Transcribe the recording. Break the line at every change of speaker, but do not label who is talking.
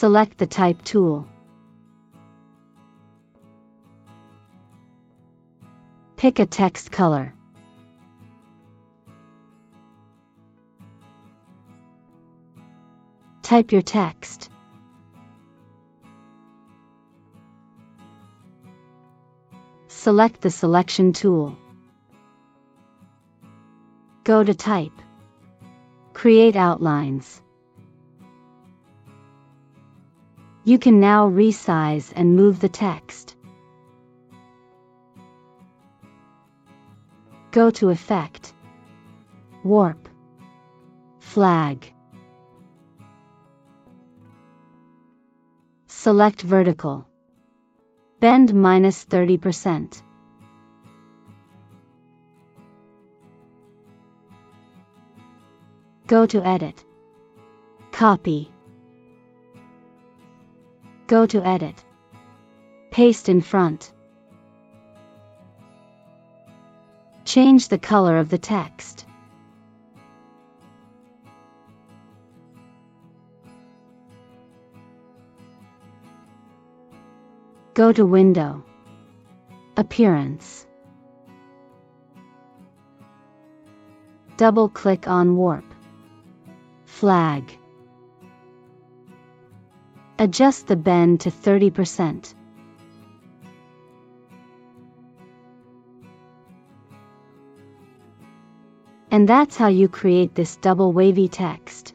Select the Type tool. Pick a text color. Type your text. Select the Selection tool. Go to Type. Create outlines. You can now resize and move the text. Go to Effect, Warp, Flag. Select Vertical. Bend -30%. Go to Edit. Copy. Go to Edit. Paste in front. Change the color of the text. Go to Window, Appearance. Double-click on Warp, Flag. Adjust the bend to 30%. And that's how you create this double wavy text.